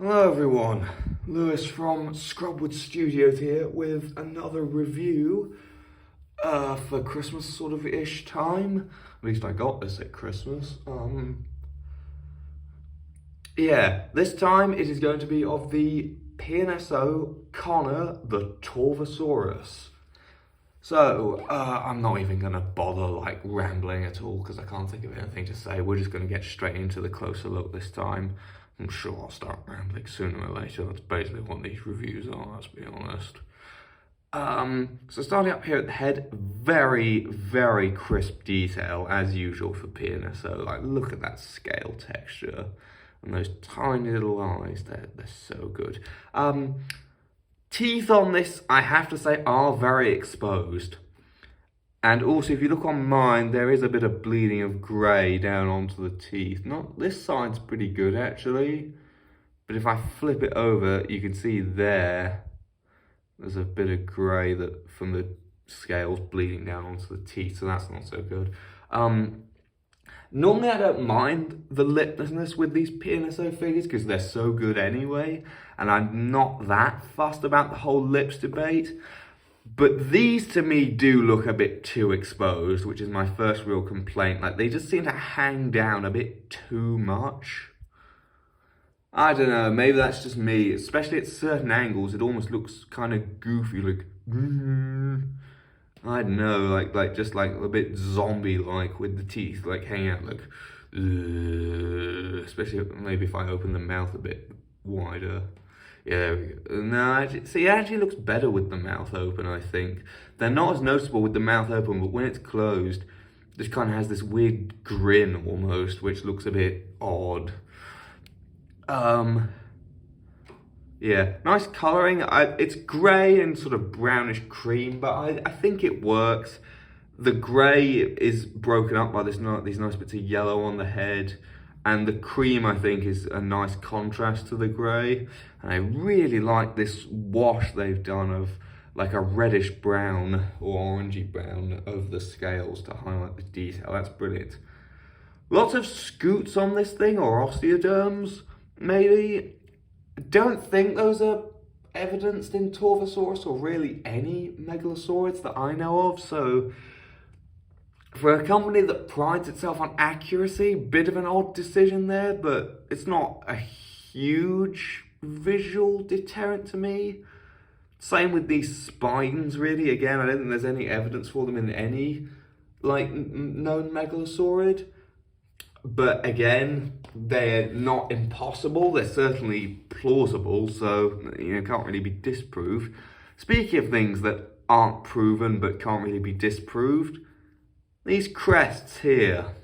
Hello everyone, Lewis from Scrubwood Studios here with another review for Christmas sort of ish time. At least I got this at Christmas. Yeah, this time it is going to be of the PNSO Connor the Torvosaurus. So, I'm not even going to bother like rambling at all because I can't think of anything to say. We're just going to get straight into the closer look this time. I'm sure I'll start rambling sooner or later. That's basically what these reviews are, let's be honest. So starting up here at the head, very, very crisp detail as usual for PNSO. Like, look at that scale texture and those tiny little eyes. They're so good. Teeth on this, I have to say, are very exposed. And also, if you look on mine, there is a bit of bleeding of grey down onto the teeth. Not this side's pretty good, actually. But if I flip it over, you can see there's a bit of grey that from the scales bleeding down onto the teeth, so that's not so good. Normally, I don't mind the liplessness with these PNSO figures because they're so good anyway, and I'm not that fussed about the whole lips debate. But these to me do look a bit too exposed, which is my first real complaint. Like, they just seem to hang down a bit too much. I don't know, maybe that's just me. Especially at certain angles, it almost looks kind of goofy, like, I don't know, like just like a bit zombie-like with the teeth, like hanging out, like, especially maybe if I open the mouth a bit wider. Yeah, there we go. No, actually, see, it actually looks better with the mouth open, I think. They're not as noticeable with the mouth open, but when it's closed, it just kind of has this weird grin almost, which looks a bit odd. Yeah, nice colouring. It's grey and sort of brownish cream, but I think it works. The grey is broken up by these nice bits of yellow on the head, and the cream, I think, is a nice contrast to the grey. And I really like this wash they've done of like a reddish brown or orangey brown of the scales to highlight the detail. That's brilliant. Lots of scoots on this thing, or osteoderms, maybe. Don't think those are evidenced in Torvosaurus or really any megalosaurids that I know of, so for a company that prides itself on accuracy, bit of an odd decision there, but it's not a huge visual deterrent to me. Same with these spines, really. Again, I don't think there's any evidence for them in any like known megalosaurid. But again, they're not impossible. They're certainly plausible, so can't really be disproved. Speaking of things that aren't proven but can't really be disproved, these crests here.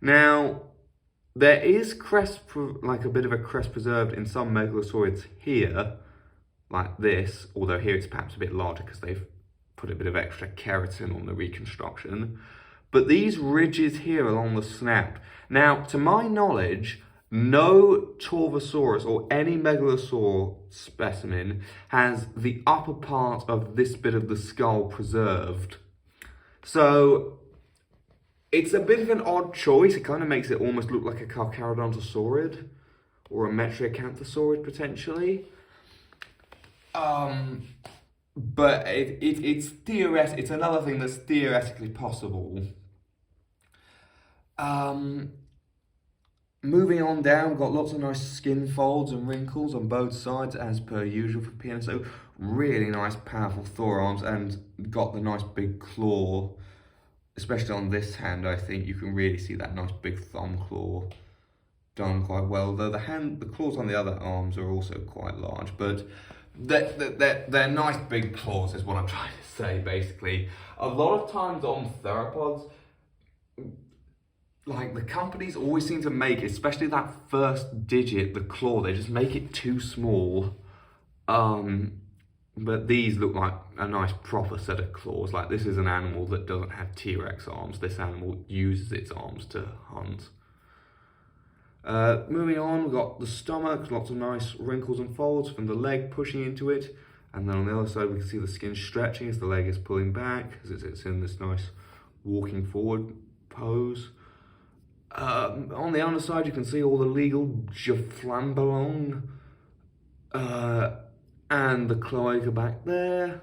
Now, there is like a bit of a crest preserved in some megalosaurids here, like this, although here it's perhaps a bit larger because they've put a bit of extra keratin on the reconstruction. But these ridges here along the snout. Now, to my knowledge, no Torvosaurus or any megalosaur specimen has the upper part of this bit of the skull preserved. So, it's a bit of an odd choice. It kind of makes it almost look like a Carcharodontosaurid or a Metriacanthosaurid potentially. But it's another thing that's theoretically possible. Moving on down, got lots of nice skin folds and wrinkles on both sides as per usual for PNSO. Really nice powerful forearms and got the nice big claw, especially on this hand. I think you can really see that nice big thumb claw done quite well, though the claws on the other arms are also quite large, but they're nice big claws is what I'm trying to say, basically. A lot of times on theropods, like the companies always seem to make, especially that first digit, the claw, they just make it too small. But these look like a nice proper set of claws. Like, this is an animal that doesn't have T-Rex arms. This animal uses its arms to hunt. Moving on, we've got the stomach, lots of nice wrinkles and folds from the leg pushing into it. And then on the other side, we can see the skin stretching as the leg is pulling back, as it's in this nice walking forward pose. On the underside, you can see all the legal flamberon And the cloaca back there.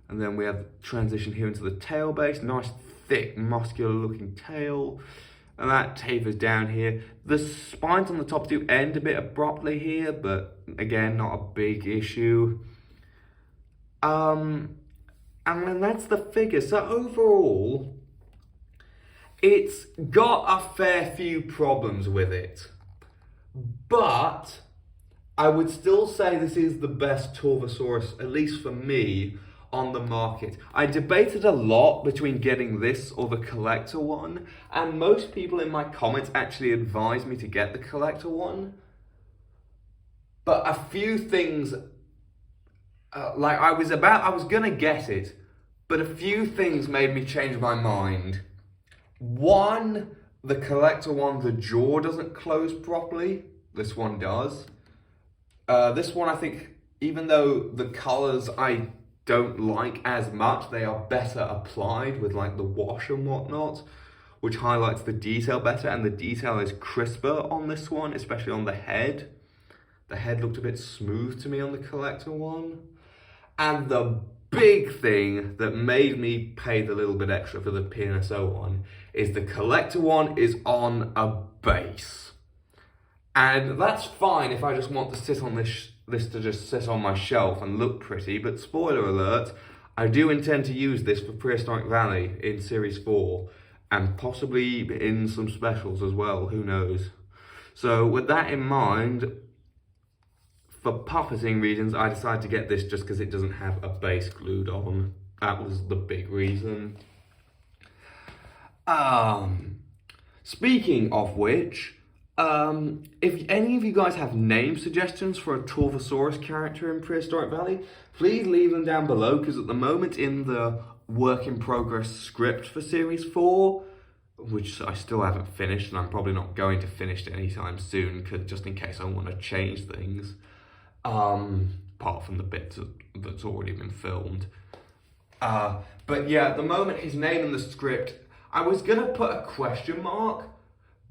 And then we have transition here into the tail base. Nice, thick, muscular looking tail. And that tapers down here. The spines on the top do end a bit abruptly here, but again, not a big issue. And then that's the figure. So overall, it's got a fair few problems with it. But I would still say this is the best Torvosaurus, at least for me, on the market. I debated a lot between getting this or the collector one, and most people in my comments actually advised me to get the collector one. But a few things, I was gonna get it, but a few things made me change my mind. One, the collector one, the jaw doesn't close properly. This one does. This one, I think, even though the colors I don't like as much, they are better applied with like the wash and whatnot, which highlights the detail better, and the detail is crisper on this one, especially on the head. The head looked a bit smooth to me on the collector one. And the big thing that made me pay the little bit extra for the PNSO one is the collector one is on a base. And that's fine if I just want to sit on this to just sit on my shelf and look pretty, but spoiler alert, I do intend to use this for Prehistoric Valley in Series 4, and possibly in some specials as well, who knows. So with that in mind, for puppeting reasons, I decided to get this just because it doesn't have a base glued on. That was the big reason. Speaking of which, if any of you guys have name suggestions for a Torvosaurus character in Prehistoric Valley, please leave them down below, because at the moment in the work in progress script for Series 4, which I still haven't finished, and I'm probably not going to finish it anytime soon, just in case I want to change things, apart from the bits that's already been filmed. But yeah, at the moment his name in the script, I was going to put a question mark,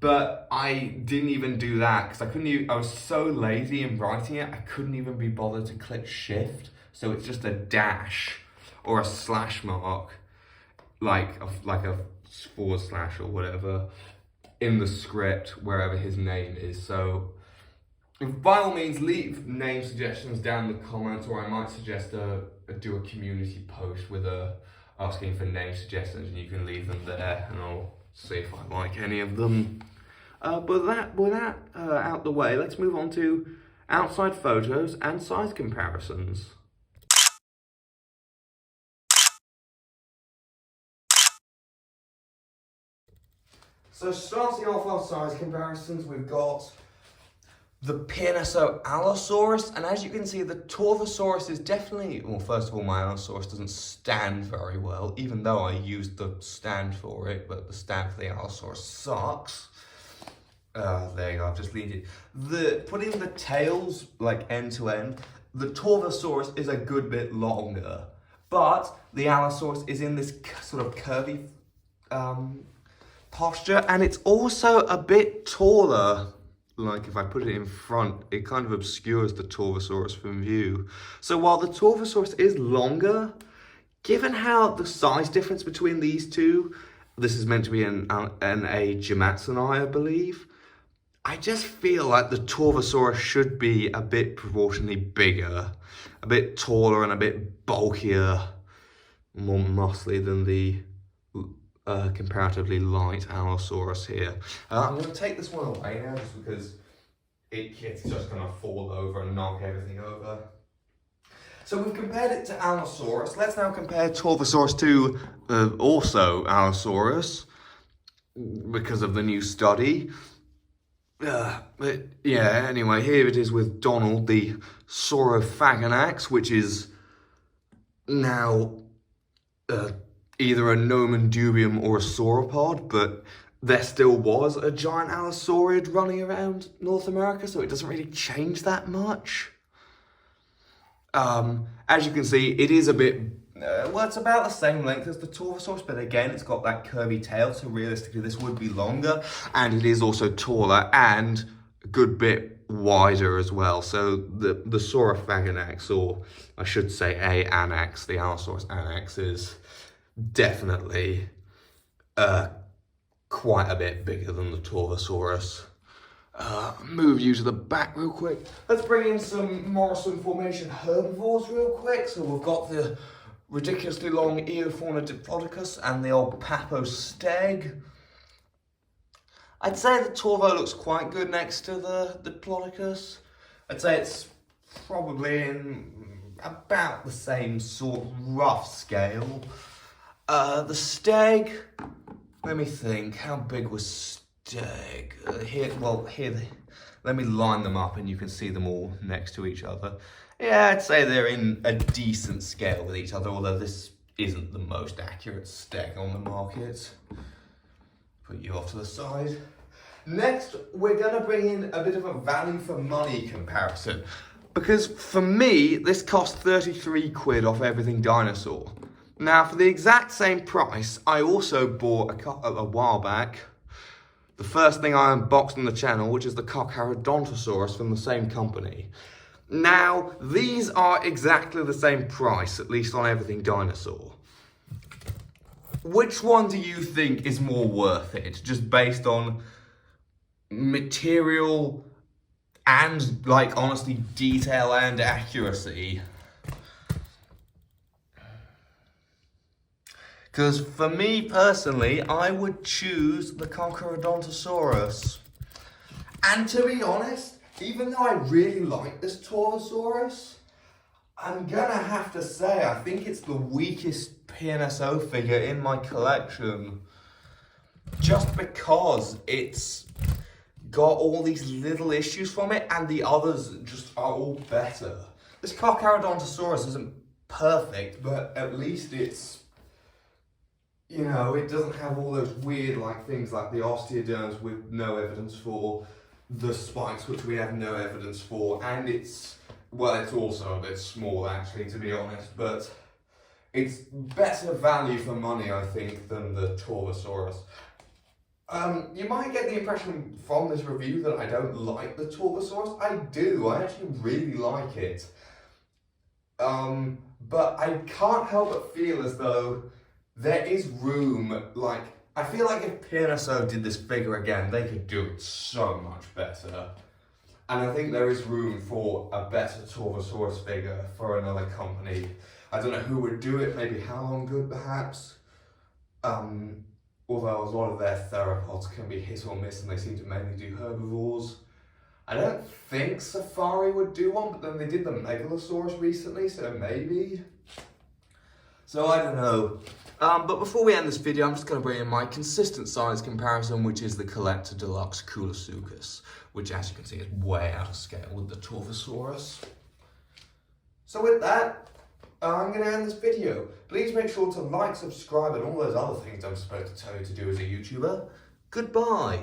but I didn't even do that because I was so lazy in writing it, I couldn't even be bothered to click shift. So it's just a dash or a slash mark, like a forward slash or whatever in the script, wherever his name is. So by all means, leave name suggestions down in the comments, or I might suggest do a community post with asking for name suggestions, and you can leave them there and I'll see if I like any of them. But with that out the way, let's move on to outside photos and size comparisons. So starting off our size comparisons, we've got the PNSO Allosaurus, and as you can see, the Torvosaurus is definitely, well, first of all, my Allosaurus doesn't stand very well, even though I used the stand for it, but the stand for the Allosaurus sucks. There you go, I've just leaned it. Putting the tails, like, end to end, the Torvosaurus is a good bit longer, but the Allosaurus is in this sort of curvy posture, and it's also a bit taller. Like if I put it in front, it kind of obscures the Torvosaurus from view. So while the Torvosaurus is longer, given how the size difference between these two, this is meant to be an Jimatsunai, I believe, I just feel like the Torvosaurus should be a bit proportionally bigger, a bit taller and a bit bulkier, more muscly than the comparatively light Allosaurus here. I'm going to take this one away now just because it's just going to fall over and knock everything over. So we've compared it to Allosaurus. Let's now compare Torvosaurus to also Allosaurus because of the new study. But yeah, anyway, here it is with Donald, the Saurophaganax, which is now either a nomen dubium or a sauropod, but there still was a giant allosaurid running around North America, so it doesn't really change that much. As you can see, it is a bit, well, it's about the same length as the Torvosaurus, but again, it's got that curvy tail, so realistically this would be longer, and it is also taller and a good bit wider as well. So the Saurophaganax, or I should say Anax, the Allosaurus Anax, is definitely quite a bit bigger than the Torvosaurus. Move you to the back real quick. Let's bring in some Morrison Formation herbivores real quick. So we've got the ridiculously long Eofauna diplodocus and the old Papo steg. I'd say the Torvo looks quite good next to the diplodocus. I'd say it's probably in about the same sort of rough scale. The steg, let me think, how big was steg? Let me line them up and you can see them all next to each other. Yeah, I'd say they're in a decent scale with each other, although this isn't the most accurate steg on the market. Put you off to the side. Next, we're going to bring in a bit of a value for money comparison. Because for me, this cost 33 quid off everything dinosaur. Now, for the exact same price, I also bought a while back the first thing I unboxed on the channel, which is the Carcharodontosaurus from the same company. Now, these are exactly the same price, at least on everything dinosaur. Which one do you think is more worth it, just based on material and, like, honestly, detail and accuracy? Because for me personally, I would choose the Carcharodontosaurus. And to be honest, even though I really like this Torvosaurus, I'm gonna have to say I think it's the weakest PNSO figure in my collection. Just because it's got all these little issues from it and the others just are all better. This Carcharodontosaurus isn't perfect, but at least it's, you know, it doesn't have all those weird things like the osteoderms with no evidence for, the spikes which we have no evidence for, and it's also a bit small actually, to be honest, but it's better value for money, I think, than the Torvosaurus. You might get the impression from this review that I don't like the Torvosaurus. I do, I actually really like it. But I can't help but feel as though there is room, I feel like if PNSO did this figure again, they could do it so much better. And I think there is room for a better Torvosaurus figure for another company. I don't know who would do it, maybe How Long Good perhaps. Although a lot of their theropods can be hit or miss and they seem to mainly do herbivores. I don't think Safari would do one, but then they did the Megalosaurus recently, so maybe. So I don't know. But before we end this video, I'm just going to bring in my consistent size comparison, which is the Collector Deluxe Coolosuchus, which as you can see is way out of scale with the Torvosaurus. So with that, I'm going to end this video. Please make sure to like, subscribe, and all those other things I'm supposed to tell you to do as a YouTuber. Goodbye.